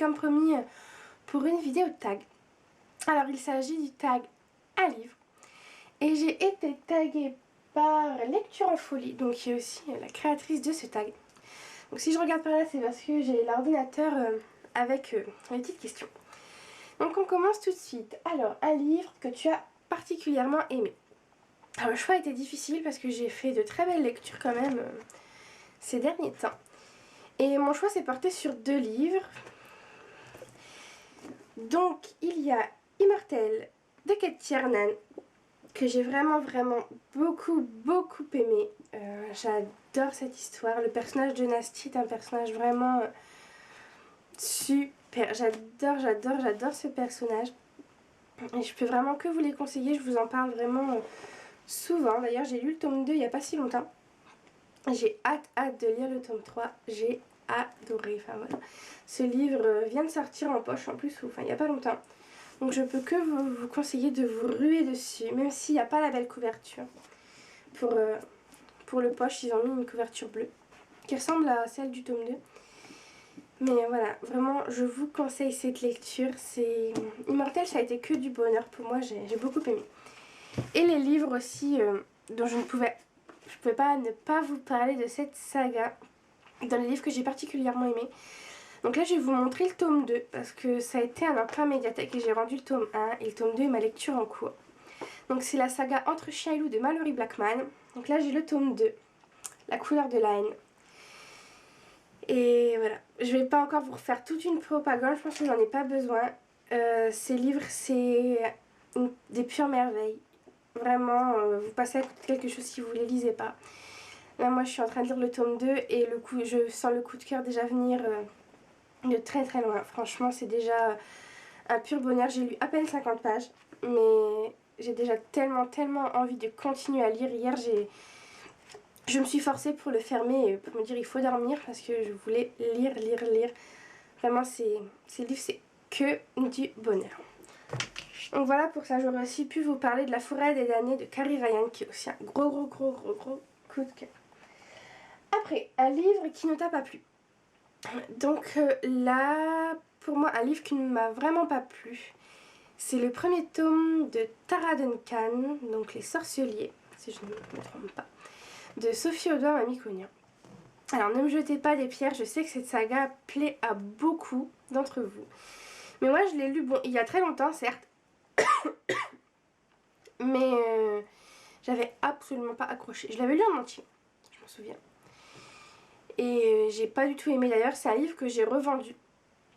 comme promis pour une vidéo de tag. Alors il s'agit du tag un livre et j'ai été taguée par Lecture en Folie, donc qui est aussi la créatrice de ce tag. Donc si je regarde par là, c'est parce que j'ai l'ordinateur avec les petites questions. Donc on commence tout de suite. Alors, un livre que tu as particulièrement aimé. Alors le choix était difficile parce que j'ai fait de très belles lectures quand même ces derniers temps. Et mon choix s'est porté sur 2 livres. Donc il y a Immortel de Kate Tiernan, que j'ai vraiment beaucoup aimé. J'adore cette histoire. Le personnage de Nasty est un personnage vraiment super. J'adore ce personnage. Et je peux vraiment que vous les conseiller. Je vous en parle vraiment souvent. D'ailleurs j'ai lu le tome 2 il n'y a pas si longtemps. J'ai hâte de lire le tome 3. J'ai adoré. Enfin voilà. Ce livre vient de sortir en poche en plus, enfin il n'y a pas longtemps. Donc je peux que vous conseiller de vous ruer dessus, même s'il n'y a pas la belle couverture. Pour le poche, ils ont mis une couverture bleue qui ressemble à celle du tome 2. Mais voilà, vraiment, je vous conseille cette lecture. C'est Immortel, ça a été que du bonheur pour moi, j'ai beaucoup aimé. Et les livres aussi, dont je pouvais pas ne pas vous parler de cette saga, dans les livres que j'ai particulièrement aimé. Donc là je vais vous montrer le tome 2 parce que ça a été un emprunt médiathèque et j'ai rendu le tome 1 et le tome 2 est ma lecture en cours. Donc c'est la saga Entre Chien et Loup de Malory Blackman. Donc là j'ai le tome 2, La couleur de la haine. Et voilà, je vais pas encore vous refaire toute une propagande, je pense que j'en ai pas besoin. Ces livres c'est des pures merveilles. Vraiment, vous passez à côté de quelque chose si vous les lisez pas. Là moi je suis en train de lire le tome 2 et je sens le coup de cœur déjà venir de très loin. Franchement c'est déjà un pur bonheur. J'ai lu à peine 50 pages mais j'ai déjà tellement envie de continuer à lire. Hier je me suis forcée pour le fermer et pour me dire il faut dormir parce que je voulais lire. Vraiment ces livres c'est que du bonheur. Donc voilà, pour ça j'aurais aussi pu vous parler de La forêt des damnés de Carrie Ryan qui est aussi un gros coup de cœur. Après, un livre qui ne t'a pas plu. Donc là, pour moi, un livre qui ne m'a vraiment pas plu, c'est le premier tome de Tara Duncan, donc Les Sorcieliers, si je ne me trompe pas, de Sophie Audouin Mamikonian. Alors ne me jetez pas des pierres, je sais que cette saga plaît à beaucoup d'entre vous. Mais moi je l'ai lu, bon, il y a très longtemps certes, mais j'avais absolument pas accroché. Je l'avais lu en entier, je m'en souviens. Et j'ai pas du tout aimé. D'ailleurs c'est un livre que j'ai revendu.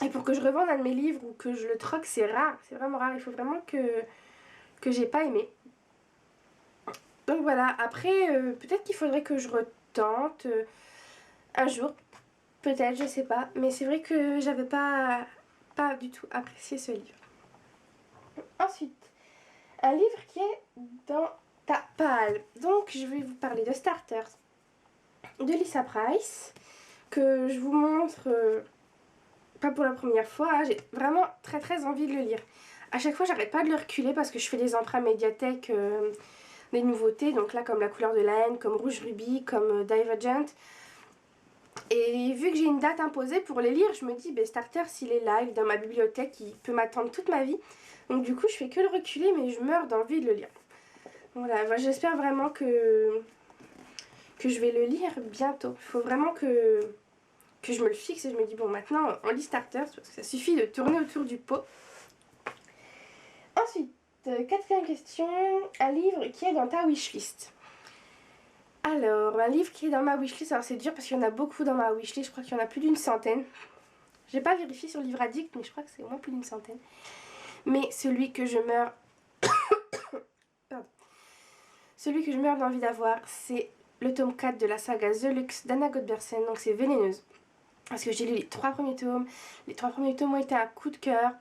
Et pour que je revende un de mes livres ou que je le troque, c'est rare, c'est vraiment rare. Il faut vraiment que j'ai pas aimé. Donc voilà, après peut-être qu'il faudrait que je retente un jour. Peut-être, je sais pas. Mais c'est vrai que j'avais pas du tout apprécié ce livre. Ensuite, un livre qui est dans ta palle. Donc je vais vous parler de Starters de Lisa Price, que je vous montre pas pour la première fois, hein. J'ai vraiment très envie de le lire. À chaque fois j'arrête pas de le reculer parce que je fais des emprunts médiathèques, des nouveautés, donc là comme La couleur de la haine, comme Rouge Ruby, comme Divergent. Et vu que j'ai une date imposée pour les lire, je me dis Starter s'il est live dans ma bibliothèque, il peut m'attendre toute ma vie. Donc du coup je fais que le reculer mais je meurs d'envie de le lire. Voilà, j'espère vraiment que je vais le lire bientôt. Il faut vraiment que je me le fixe et je me dis bon maintenant on lit Starters parce que ça suffit de tourner autour du pot. Ensuite, quatrième question, un livre qui est dans ta wishlist. Alors, un livre qui est dans ma wishlist, alors c'est dur parce qu'il y en a beaucoup dans ma wishlist, je crois qu'il y en a plus d'une centaine. J'ai pas vérifié sur Livre Addict mais je crois que c'est au moins plus d'une centaine. Mais celui que je meurs celui que je meurs d'envie d'avoir, c'est le tome 4 de la saga The Lux d'Anna Godbersen, donc c'est Vénéneuse. Parce que j'ai lu les 3 premiers tomes. Les 3 premiers tomes ont été un coup de cœur.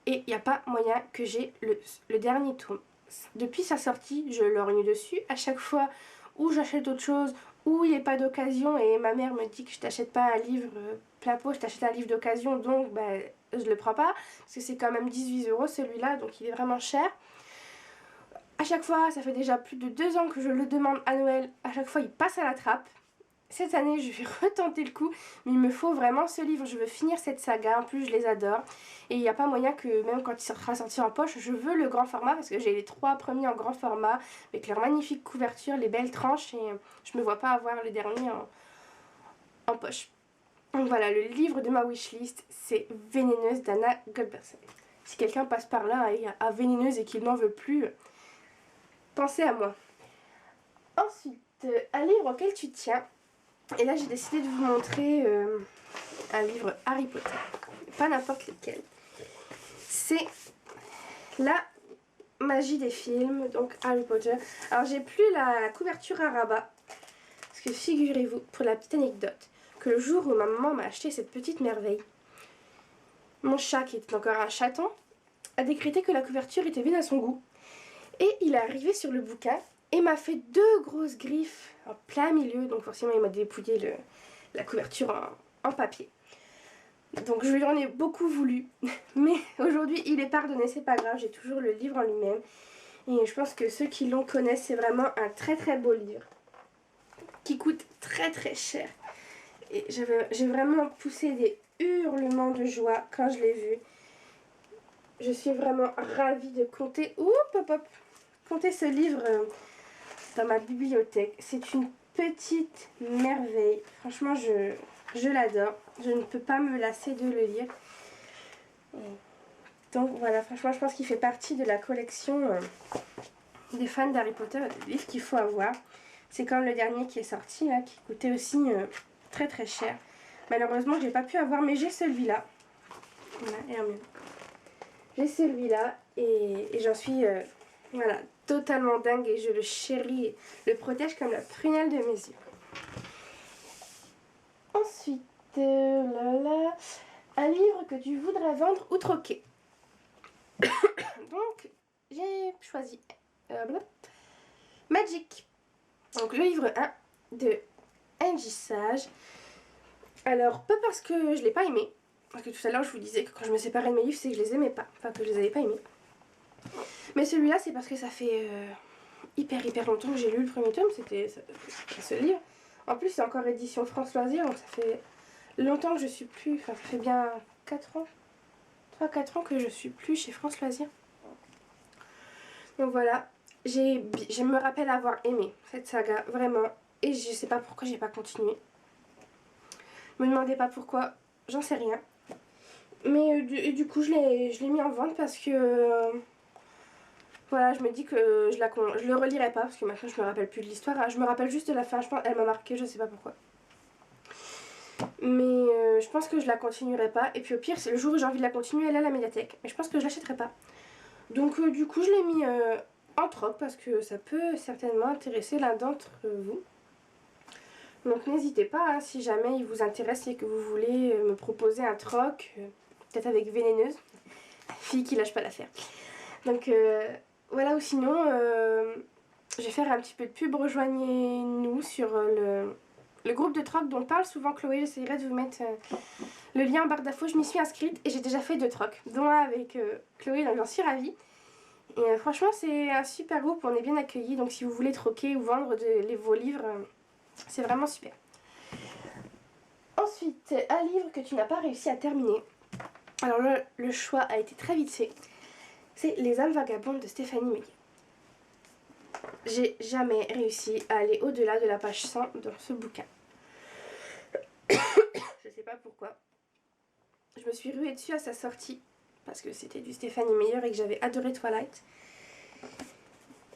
Et il n'y a pas moyen que j'ai le dernier tome. Depuis sa sortie, je lorgne dessus. À chaque fois où j'achète autre chose, où il n'est pas d'occasion. Et ma mère me dit que je t'achète pas un livre plein pot, je t'achète un livre d'occasion. Donc je le prends pas. Parce que c'est quand même 18 € celui-là. Donc il est vraiment cher. À chaque fois, ça fait déjà plus de 2 ans que je le demande à Noël. À chaque fois, il passe à la trappe. cette année je vais retenter le coup, mais il me faut vraiment ce livre, je veux finir cette saga, en plus je les adore. Et il n'y a pas moyen que même quand il sera sorti en poche, je veux le grand format parce que j'ai les 3 premiers en grand format avec leur magnifique couverture, les belles tranches et je me vois pas avoir le dernier en poche. Donc voilà, le livre de ma wishlist, c'est Vénéneuse d'Anna Goldberg. Si quelqu'un passe par là et a Vénéneuse et qu'il n'en veut plus, pensez à moi. Ensuite, un livre auquel tu tiens. Et là, j'ai décidé de vous montrer un livre Harry Potter. Pas n'importe lequel. C'est La magie des films, donc Harry Potter. Alors, j'ai plus la couverture à rabat. Parce que figurez-vous, pour la petite anecdote, que le jour où ma maman m'a acheté cette petite merveille, mon chat, qui était encore un chaton, a décrété que la couverture était bien à son goût. Et il est arrivé sur le bouquin et m'a fait 2 grosses griffes en plein milieu. Donc forcément, il m'a dépouillé la couverture en papier. Donc je lui en ai beaucoup voulu. Mais aujourd'hui, il est pardonné, c'est pas grave. J'ai toujours le livre en lui-même. Et je pense que ceux qui l'ont connaissent, c'est vraiment un très très beau livre. Qui coûte très très cher. Et j'ai vraiment poussé des hurlements de joie quand je l'ai vu. Je suis vraiment ravie de compter... Oup, hop, hop, compter ce livre dans ma bibliothèque. C'est une petite merveille. Franchement, je l'adore. Je ne peux pas me lasser de le lire. Donc voilà, franchement, je pense qu'il fait partie de la collection des fans d'Harry Potter, des livres qu'il faut avoir. C'est comme le dernier qui est sorti, là, qui coûtait aussi très très cher. Malheureusement, j'ai pas pu avoir, mais j'ai celui-là. Voilà, Hermione. J'ai celui-là et j'en suis voilà, totalement dingue et je le chéris et le protège comme la prunelle de mes yeux. Ensuite, un livre que tu voudrais vendre ou troquer. Donc, j'ai choisi Magic. Donc, le livre 1 de Angie Sage. Alors, pas parce que je l'ai pas aimé, parce que tout à l'heure je vous disais que quand je me séparais de mes livres, c'est que je les aimais pas, enfin que je les avais pas aimés. Mais celui-là, c'est parce que ça fait hyper longtemps que j'ai lu le premier tome, c'était ce livre. En plus, c'est encore édition France Loisirs, donc ça fait longtemps que je suis plus, enfin ça fait bien 4 ans, 3-4 ans que je suis plus chez France Loisirs. Donc voilà, je me rappelle avoir aimé cette saga, vraiment, et je sais pas pourquoi j'ai pas continué. Me demandez pas pourquoi, j'en sais rien. Mais du coup, je l'ai mis en vente parce que... voilà, je me dis que je le relirai pas parce que maintenant je me rappelle plus de l'histoire. Je me rappelle juste de la fin, je pense, elle m'a marqué, je sais pas pourquoi. Mais je pense que je la continuerai pas. Et puis au pire, c'est le jour où j'ai envie de la continuer, elle est à la médiathèque. Mais je pense que je l'achèterai pas. Donc du coup, je l'ai mis en troc parce que ça peut certainement intéresser l'un d'entre vous. Donc n'hésitez pas, hein, si jamais il vous intéresse et que vous voulez me proposer un troc, peut-être avec Vénéneuse, fille qui lâche pas l'affaire. Donc voilà, ou sinon, je vais faire un petit peu de pub. Rejoignez-nous sur le groupe de troc dont parle souvent Chloé. J'essaierai de vous mettre le lien en barre d'infos. Je m'y suis inscrite et j'ai déjà fait 2 trocs, dont un avec Chloé, donc j'en suis ravie. Et franchement, c'est un super groupe, on est bien accueillis. Donc si vous voulez troquer ou vendre vos livres, c'est vraiment super. Ensuite, un livre que tu n'as pas réussi à terminer. Alors le choix a été très vite fait. C'est Les âmes vagabondes de Stéphanie Meyer. J'ai jamais réussi à aller au-delà de la page 100 dans ce bouquin. Je sais pas pourquoi. Je me suis ruée dessus à sa sortie parce que c'était du Stéphanie Meyer et que j'avais adoré Twilight.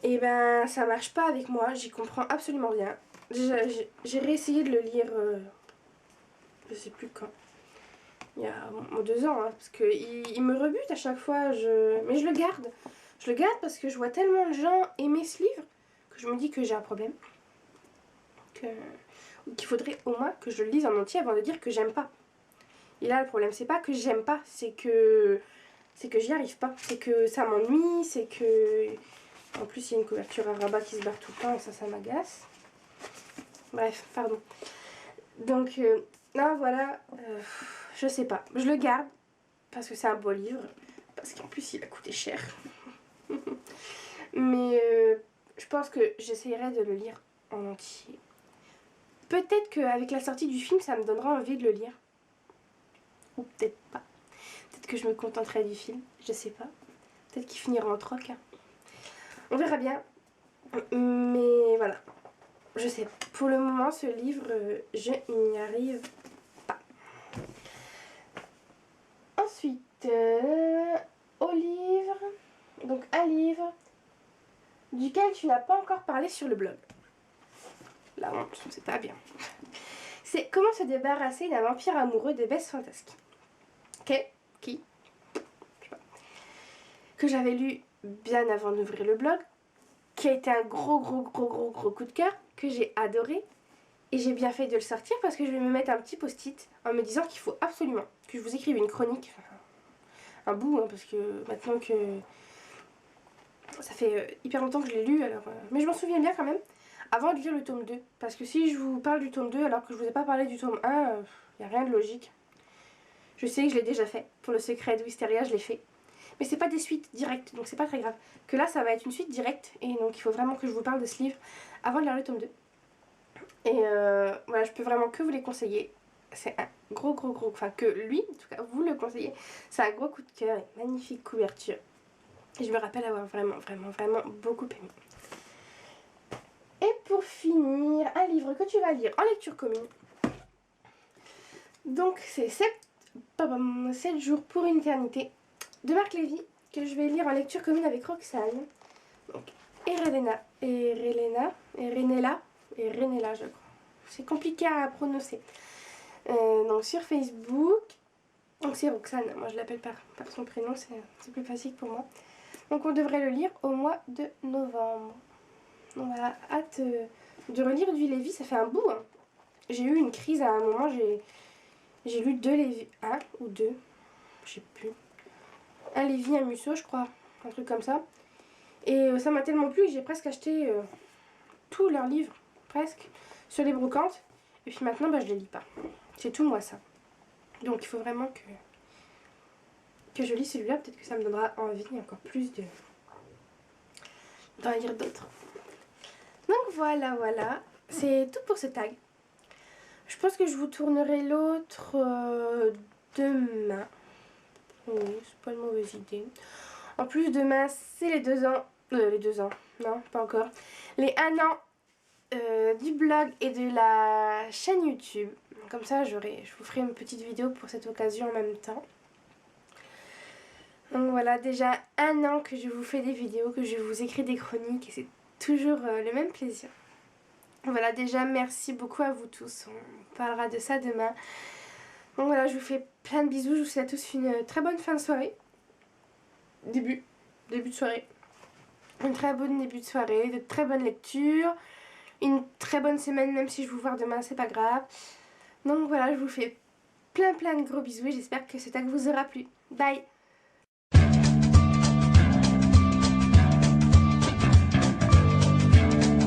Et ben ça marche pas avec moi, j'y comprends absolument rien. J'ai réessayé de le lire, je sais plus quand. Il y a 2 ans, hein, parce qu'il me rebute à chaque fois, mais je le garde. Je le garde parce que je vois tellement de gens aimer ce livre que je me dis que j'ai un problème. Qu'il faudrait au moins que je le lise en entier avant de dire que j'aime pas. Et là, le problème, c'est pas que j'aime pas, c'est que j'y arrive pas. C'est que ça m'ennuie, c'est que... En plus, il y a une couverture à rabat qui se barre tout le temps et ça m'agace. Bref, pardon. Donc, là, voilà, je sais pas. Je le garde parce que c'est un beau livre, parce qu'en plus, il a coûté cher. Mais je pense que j'essayerai de le lire en entier. peut-être qu'avec la sortie du film, ça me donnera envie de le lire. Ou peut-être pas. Peut-être que je me contenterai du film, je sais pas. Peut-être qu'il finira en troc. Hein. On verra bien. Mais voilà. Je sais pas. Pour le moment, ce livre, je n'y arrive pas. Ensuite, au livre. Donc, un livre duquel tu n'as pas encore parlé sur le blog. La honte, c'est pas bien. C'est Comment se débarrasser d'un vampire amoureux de Bess Fantastique. Qui je sais pas. Que j'avais lu bien avant d'ouvrir le blog. Qui a été un gros coup de cœur. Que j'ai adoré. Et j'ai bien fait de le sortir parce que je vais me mettre un petit post-it en me disant qu'il faut absolument que je vous écrive une chronique. Un bout, hein, parce que maintenant que... Ça fait hyper longtemps que je l'ai lu, alors, mais je m'en souviens bien quand même. Avant de lire le tome 2. Parce que si je vous parle du tome 2 alors que je vous ai pas parlé du tome 1, il n'y a rien de logique. Je sais que je l'ai déjà fait. Pour le secret de Wisteria, je l'ai fait. Mais c'est pas des suites directes, donc c'est pas très grave. Que là, ça va être une suite directe. Et donc il faut vraiment que je vous parle de ce livre avant de lire le tome 2. Et voilà, je peux vraiment que vous les conseiller. C'est un gros, enfin que lui, en tout cas, vous le conseillez. C'est un gros coup de cœur, et magnifique couverture. Et je me rappelle avoir vraiment beaucoup aimé. Et pour finir, un livre que tu vas lire en lecture commune. Donc c'est 7 jours pour une éternité de Marc Lévy que je vais lire en lecture commune avec Roxane. Donc Renella, je crois. C'est compliqué à prononcer. Donc sur Facebook. Donc c'est Roxane, moi je l'appelle par son prénom, c'est plus facile pour moi. Donc on devrait le lire au mois de novembre. Donc voilà, hâte de relire du Lévy, ça fait un bout. Hein. J'ai eu une crise à un moment, j'ai lu 2 Lévy, 1 ou 2, je sais plus. Un Lévy, un Musso, je crois, un truc comme ça. Et ça m'a tellement plu que j'ai presque acheté tous leurs livres, presque, sur les brocantes. Et puis maintenant, je les lis pas. C'est tout moi ça. Donc il faut vraiment que je lis celui-là. Peut-être que ça me donnera envie encore plus d'en lire d'autres. Donc voilà. C'est tout pour ce tag. Je pense que je vous tournerai l'autre demain. Oui, c'est pas une mauvaise idée. En plus, demain, c'est les 2 ans. Les 2 ans. Non, pas encore. Les 1 an du blog et de la chaîne YouTube. Comme ça, je vous ferai une petite vidéo pour cette occasion en même temps. Donc voilà, déjà 1 an que je vous fais des vidéos, que je vous écris des chroniques et c'est toujours le même plaisir. Voilà, déjà merci beaucoup à vous tous. On parlera de ça demain. Donc voilà, je vous fais plein de bisous. Je vous souhaite à tous une très bonne fin de soirée. Début de soirée. Un très bon début de soirée, de très bonnes lectures. Une très bonne semaine, même si je vous vois demain, c'est pas grave. Donc voilà, je vous fais plein de gros bisous et j'espère que ce tag vous aura plu. Bye!